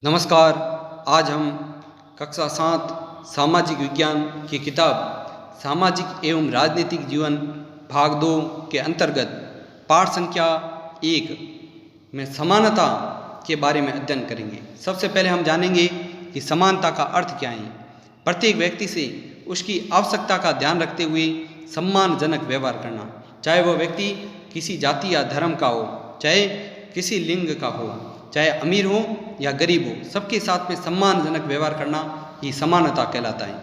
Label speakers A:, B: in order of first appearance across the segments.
A: नमस्कार। आज हम कक्षा 7 सामाजिक विज्ञान की किताब सामाजिक एवं राजनीतिक जीवन भाग 2 के अंतर्गत पाठ संख्या 1 में समानता के बारे में अध्ययन करेंगे। सबसे पहले हम जानेंगे कि समानता का अर्थ क्या है। प्रत्येक व्यक्ति से उसकी आवश्यकता का ध्यान रखते हुए सम्मानजनक व्यवहार करना, चाहे वह व्यक्ति किसी जाति या धर्म का हो, चाहे किसी लिंग का हो, चाहे अमीर हो या गरीब हो, सबके साथ में सम्मानजनक व्यवहार करना ही समानता कहलाता है।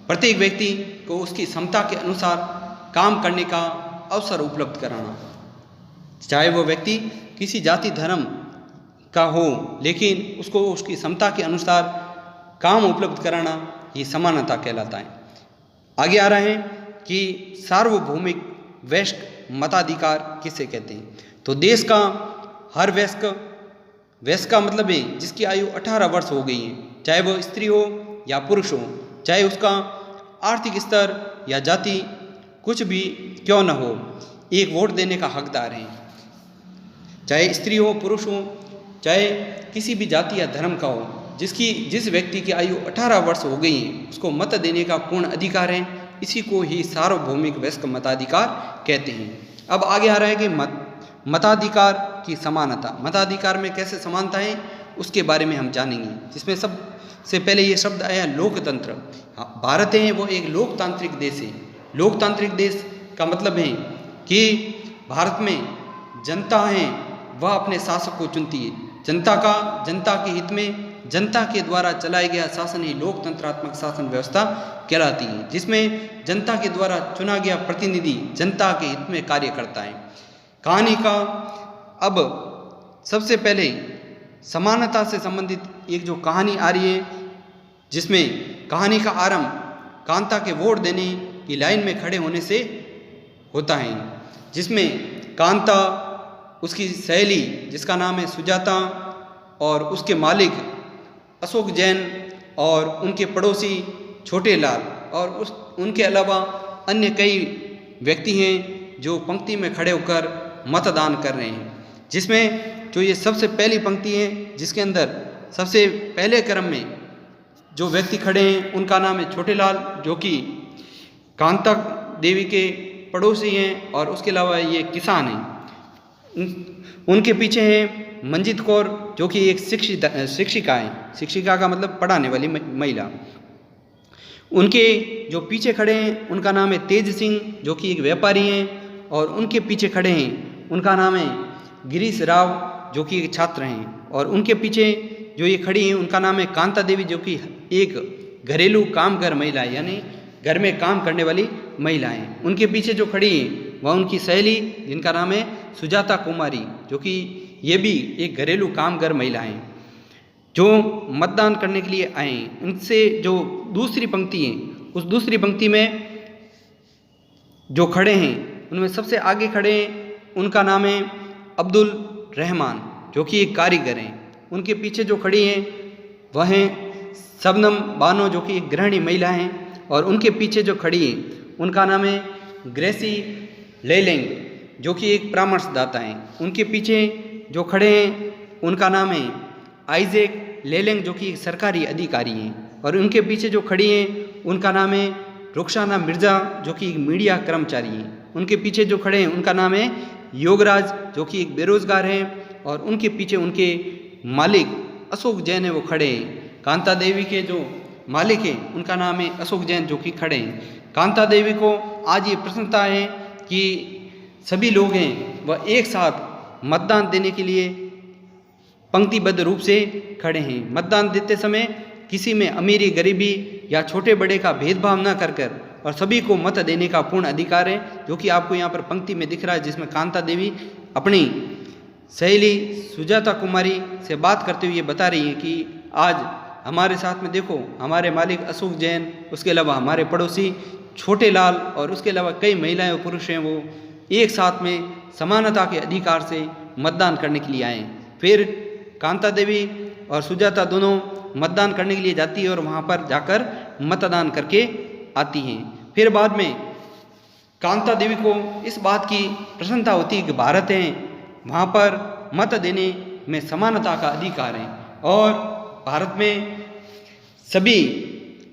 A: प्रत्येक व्यक्ति को उसकी क्षमता के अनुसार काम करने का अवसर उपलब्ध कराना, चाहे वो व्यक्ति किसी जाति धर्म का हो, लेकिन उसको उसकी क्षमता के अनुसार काम उपलब्ध कराना ही समानता कहलाता है। आगे आ रहे हैं कि सार्वभौमिक वयस्क मताधिकार किसे कहते हैं। तो देश का हर वयस्क का मतलब है जिसकी आयु 18 वर्ष हो गई है, चाहे वो स्त्री हो या पुरुष हो, चाहे उसका आर्थिक स्तर या जाति कुछ भी क्यों न हो, एक वोट देने का हकदार है। चाहे स्त्री हो, पुरुष हो, चाहे किसी भी जाति या धर्म का हो, जिस व्यक्ति की आयु 18 वर्ष हो गई है उसको मत देने का पूर्ण अधिकार है। इसी को ही सार्वभौमिक वयस्क मताधिकार कहते हैं। अब आगे आ रहा है कि मताधिकार की समानता। मताधिकार में कैसे समानता है उसके बारे में हम जानेंगे, जिसमें सबसे पहले ये शब्द आया लोकतंत्र। भारत है वो एक लोकतांत्रिक देश है। लोकतांत्रिक देश का मतलब है कि भारत में जनता है वह अपने शासक को चुनती है। जनता के हित में जनता के द्वारा चलाया गया शासन ही लोकतंत्रात्मक शासन व्यवस्था कहलाती है, जिसमें जनता के द्वारा चुना गया प्रतिनिधि जनता के हित में कार्य करता है। कहानी का अब सबसे पहले समानता से संबंधित एक जो कहानी आ रही है, जिसमें कहानी का आरंभ कांता के वोट देने की लाइन में खड़े होने से होता है, जिसमें कांता, उसकी सहेली जिसका नाम है सुजाता और उसके मालिक अशोक जैन और उनके पड़ोसी छोटे लाल और उनके अलावा अन्य कई व्यक्ति हैं जो पंक्ति में खड़े होकर मतदान कर रहे हैं। जिसमें जो ये सबसे पहली पंक्ति है, जिसके अंदर सबसे पहले क्रम में जो व्यक्ति खड़े हैं उनका नाम है छोटे लाल, जो कि कांता देवी के पड़ोसी हैं और उसके अलावा ये किसान हैं। उनके पीछे है मंजित कौर, जो कि एक शिक्षिका है। शिक्षिका का मतलब पढ़ाने वाली महिला। उनके जो पीछे खड़े हैं उनका नाम है तेज सिंह, जो कि एक व्यापारी हैं, और उनके पीछे खड़े हैं उनका नाम है गिरीश राव, जो कि एक छात्र हैं, और उनके पीछे जो ये खड़ी हैं उनका नाम है कांता देवी, जो कि एक घरेलू कामगर महिला है, यानी घर में काम करने वाली महिला हैं। उनके पीछे जो खड़ी हैं वह उनकी सहेली जिनका नाम है सुजाता कुमारी, जो कि ये भी एक घरेलू कामगर महिला हैं, जो मतदान करने के लिए आए हैं। उनसे जो दूसरी पंक्ति है, उस दूसरी पंक्ति में जो खड़े हैं उनमें सबसे आगे खड़े हैं उनका नाम है अब्दुल रहमान, जो कि एक कारीगर हैं। उनके पीछे जो खड़ी हैं वह हैं शबनम बानो, जो कि एक गृहिणी महिला हैं, और उनके पीछे जो खड़ी हैं उनका नाम है ग्रेसी लेलेंग, जो कि एक परामर्शदाता हैं। उनके पीछे जो खड़े हैं उनका नाम है आइजैक लेलेंग, जो कि एक सरकारी अधिकारी हैं, और उनके पीछे जो खड़ी हैं उनका नाम है रुखसाना मिर्ज़ा, जो कि एक मीडिया कर्मचारी हैं। उनके पीछे जो खड़े हैं उनका नाम है योगराज, जो कि एक बेरोजगार हैं, और उनके पीछे उनके मालिक अशोक जैन है वो खड़े हैं। कांता देवी के जो मालिक हैं उनका नाम है अशोक जैन, जो कि खड़े हैं। कांता देवी को आज ये प्रसन्नता है कि सभी लोग हैं वह एक साथ मतदान देने के लिए पंक्तिबद्ध रूप से खड़े हैं। मतदान देते समय किसी में अमीरी गरीबी या छोटे बड़े का भेदभाव न कर और सभी को मत देने का पूर्ण अधिकार है, जो कि आपको यहाँ पर पंक्ति में दिख रहा है, जिसमें कांता देवी अपनी सहेली सुजाता कुमारी से बात करते हुए बता रही है कि आज हमारे साथ में देखो हमारे मालिक अशोक जैन, उसके अलावा हमारे पड़ोसी छोटे लाल और उसके अलावा कई महिलाएं और पुरुष हैं, वो एक साथ में समानता के अधिकार से मतदान करने के लिए आए। फिर कांता देवी और सुजाता दोनों मतदान करने के लिए जाती है और वहाँ पर जाकर मतदान करके आती हैं। फिर बाद में कांता देवी को इस बात की प्रसन्नता होती है कि भारत है वहाँ पर मत देने में समानता का अधिकार है और भारत में सभी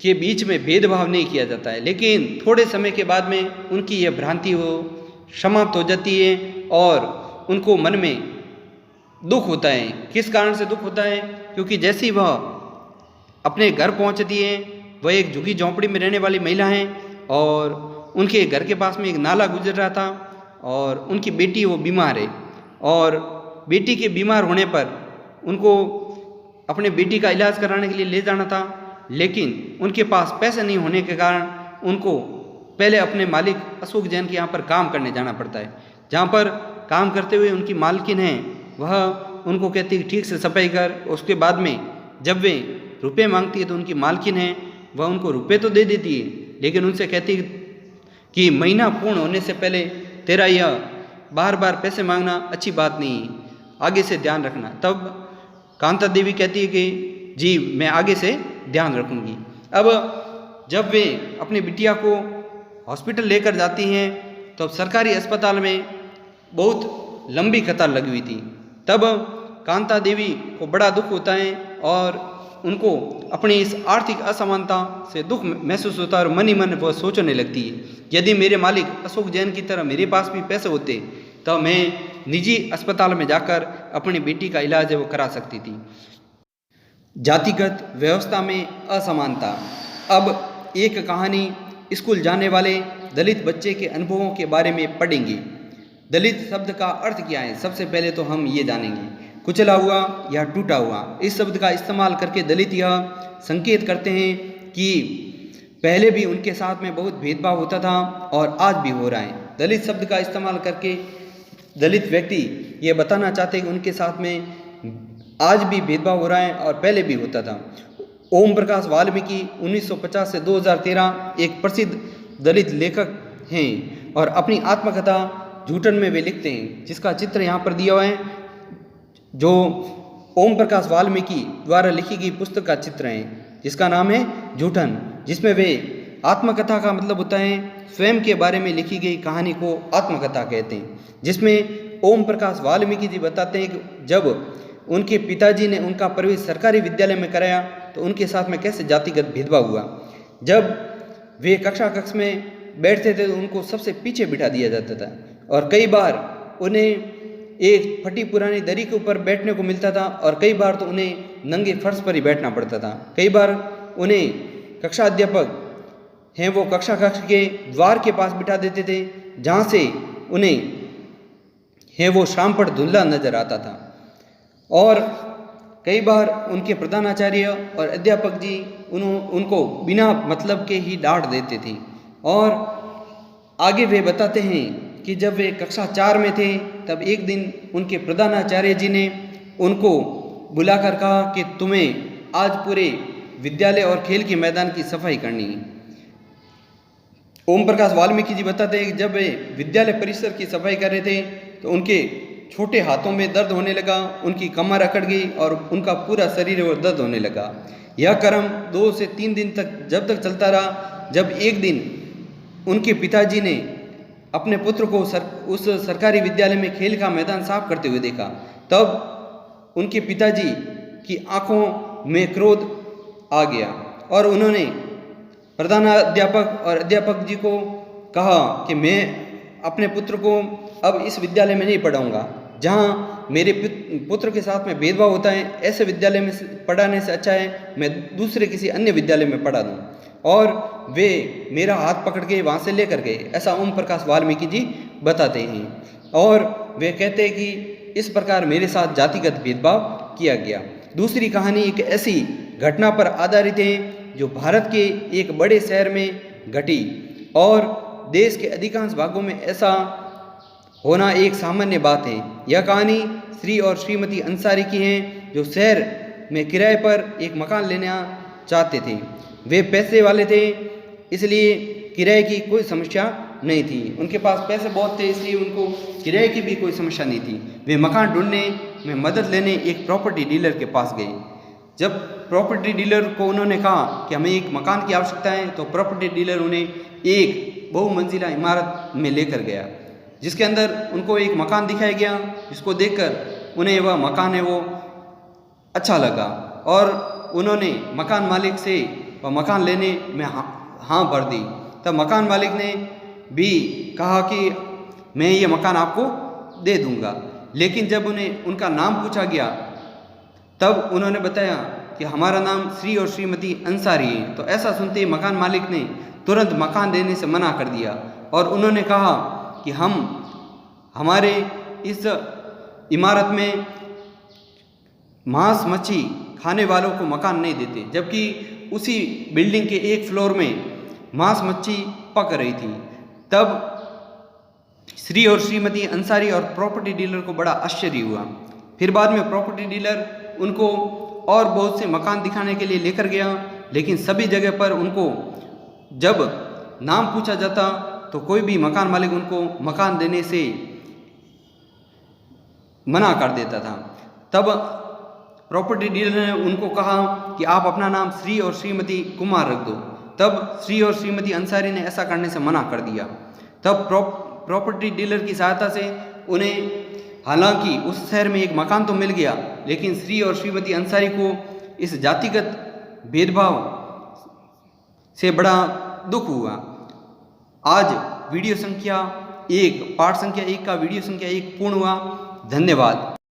A: के बीच में भेदभाव नहीं किया जाता है, लेकिन थोड़े समय के बाद में उनकी यह भ्रांति समाप्त हो जाती है और उनको मन में दुख होता है। किस कारण से दुख होता है? क्योंकि जैसे ही वह अपने घर पहुंचती है, वह एक झुग्गी झोंपड़ी में रहने वाली महिला हैं और उनके घर के पास में एक नाला गुजर रहा था और उनकी बेटी वो बीमार है और बेटी के बीमार होने पर उनको अपने बेटी का इलाज कराने के लिए ले जाना था, लेकिन उनके पास पैसे नहीं होने के कारण उनको पहले अपने मालिक अशोक जैन के यहाँ पर काम करने जाना पड़ता है, जहाँ पर काम करते हुए उनकी मालकिन है वह उनको कहती है ठीक से सफाई कर। उसके बाद में जब वे रुपए मांगती है तो उनकी मालकिन है वह उनको रुपए तो दे देती है, लेकिन उनसे कहती है कि महीना पूर्ण होने से पहले तेरा यह बार बार पैसे मांगना अच्छी बात नहीं है, आगे से ध्यान रखना। तब कांता देवी कहती है कि जी मैं आगे से ध्यान रखूंगी। अब जब वे अपनी बिटिया को हॉस्पिटल लेकर जाती हैं तो सरकारी अस्पताल में बहुत लंबी कतार लगी हुई थी। तब कांता देवी को बड़ा दुख होता है और उनको अपनी इस आर्थिक असमानता से दुख महसूस होता है और मन ही मन वह सोचने लगती है, यदि मेरे मालिक अशोक जैन की तरह मेरे पास भी पैसे होते तो मैं निजी अस्पताल में जाकर अपनी बेटी का इलाज है वो करा सकती थी। जातिगत व्यवस्था में असमानता। अब एक कहानी स्कूल जाने वाले दलित बच्चे के अनुभवों के बारे में पढ़ेंगे। दलित शब्द का अर्थ क्या है? सबसे पहले तो हम ये जानेंगे। कुचला हुआ या टूटा हुआ, इस शब्द का इस्तेमाल करके दलित यह संकेत करते हैं कि पहले भी उनके साथ में बहुत भेदभाव होता था और आज भी हो रहा है। दलित शब्द का इस्तेमाल करके दलित व्यक्ति ये बताना चाहते हैं कि उनके साथ में आज भी भेदभाव हो रहा है और पहले भी होता था। ओम प्रकाश वाल्मीकि 1950 से 2013 एक प्रसिद्ध दलित लेखक हैं और अपनी आत्मकथा जूठन में वे लिखते हैं, जिसका चित्र यहाँ पर दिया हुआ है, जो ओम प्रकाश वाल्मीकि द्वारा लिखी गई पुस्तक का चित्र है जिसका नाम है जूठन, जिसमें वे आत्मकथा का मतलब होता है स्वयं के बारे में लिखी गई कहानी को आत्मकथा कहते हैं, जिसमें ओम प्रकाश वाल्मीकि जी बताते हैं कि जब उनके पिताजी ने उनका प्रवेश सरकारी विद्यालय में कराया तो उनके साथ में कैसे जातिगत भेदभाव हुआ। जब वे कक्ष में बैठते थे तो उनको सबसे पीछे बिठा दिया जाता था और कई बार उन्हें एक फटी पुरानी दरी के ऊपर बैठने को मिलता था और कई बार तो उन्हें नंगे फर्श पर ही बैठना पड़ता था। कई बार उन्हें कक्षा अध्यापक हैं वो कक्षा के द्वार के पास बिठा देते थे, जहाँ से उन्हें है वो शाम पर धुंधला नजर आता था और कई बार उनके प्रधानाचार्य और अध्यापक जी उनको बिना मतलब के ही डांट देते थे। और आगे वे बताते हैं कि जब वे कक्षा 4 में थे तब एक दिन उनके प्रधानाचार्य जी ने उनको बुलाकर कहा कि तुम्हें आज पूरे विद्यालय और खेल के मैदान की सफाई करनी है। ओम प्रकाश वाल्मीकि जी बताते हैं कि जब वे विद्यालय परिसर की सफाई कर रहे थे तो उनके छोटे हाथों में दर्द होने लगा, उनकी कमर अकड़ गई और उनका पूरा शरीर वो दर्द होने लगा। यह क्रम 2 से 3 दिन तक जब तक चलता रहा, जब एक दिन उनके पिताजी ने अपने पुत्र को उस सरकारी विद्यालय में खेल का मैदान साफ करते हुए देखा, तब उनके पिताजी की आंखों में क्रोध आ गया और उन्होंने प्रधानाध्यापक और अध्यापक जी को कहा कि मैं अपने पुत्र को अब इस विद्यालय में नहीं पढ़ाऊंगा, जहाँ मेरे पुत्र के साथ में भेदभाव होता है। ऐसे विद्यालय में पढ़ाने से अच्छा है मैं दूसरे किसी अन्य विद्यालय में पढ़ा दूँ। और वे मेरा हाथ पकड़ के वहाँ से लेकर गए, ऐसा ओम प्रकाश वाल्मीकि जी बताते हैं। और वे कहते हैं कि इस प्रकार मेरे साथ जातिगत भेदभाव किया गया। दूसरी कहानी एक ऐसी घटना पर आधारित है जो भारत के एक बड़े शहर में घटी और देश के अधिकांश भागों में ऐसा होना एक सामान्य बात है। यह कहानी श्री और श्रीमती अंसारी की है, जो शहर में किराए पर एक मकान लेना चाहते थे। वे पैसे वाले थे, इसलिए किराए की कोई समस्या नहीं थी। उनके पास पैसे बहुत थे, इसलिए उनको किराए की भी कोई समस्या नहीं थी। वे मकान ढूंढने में मदद लेने एक प्रॉपर्टी डीलर के पास गए। जब प्रॉपर्टी डीलर को उन्होंने कहा कि हमें एक मकान की आवश्यकता है, तो प्रॉपर्टी डीलर उन्हें एक बहुमंजिला इमारत में लेकर गया, जिसके अंदर उनको एक मकान दिखाया गया, जिसको देखकर उन्हें वह मकान है वो अच्छा लगा और उन्होंने मकान मालिक से वह मकान लेने में हाँ भर दी। तब मकान मालिक ने भी कहा कि मैं ये मकान आपको दे दूंगा। लेकिन जब उन्हें उनका नाम पूछा गया तब उन्होंने बताया कि हमारा नाम श्री और श्रीमती अंसारी है। तो ऐसा सुनते ही मकान मालिक ने तुरंत मकान देने से मना कर दिया और उन्होंने कहा कि हम हमारे इस इमारत में मांस मच्छी खाने वालों को मकान नहीं देते, जबकि उसी बिल्डिंग के एक फ्लोर में मांस मच्छी पक रही थी। तब श्री और श्रीमती अंसारी और प्रॉपर्टी डीलर को बड़ा आश्चर्य हुआ। फिर बाद में प्रॉपर्टी डीलर उनको और बहुत से मकान दिखाने के लिए लेकर गया, लेकिन सभी जगह पर उनको जब नाम पूछा जाता तो कोई भी मकान मालिक उनको मकान देने से मना कर देता था। तब प्रॉपर्टी डीलर ने उनको कहा कि आप अपना नाम श्री और श्रीमती कुमार रख दो। तब श्री और श्रीमती अंसारी ने ऐसा करने से मना कर दिया। तब प्रॉपर्टी डीलर की सहायता से उन्हें हालांकि उस शहर में एक मकान तो मिल गया, लेकिन श्री और श्रीमती अंसारी को इस जातिगत भेदभाव से बड़ा दुख हुआ। आज वीडियो संख्या 1 पाठ संख्या 1 का वीडियो संख्या 1 पूर्ण हुआ। धन्यवाद।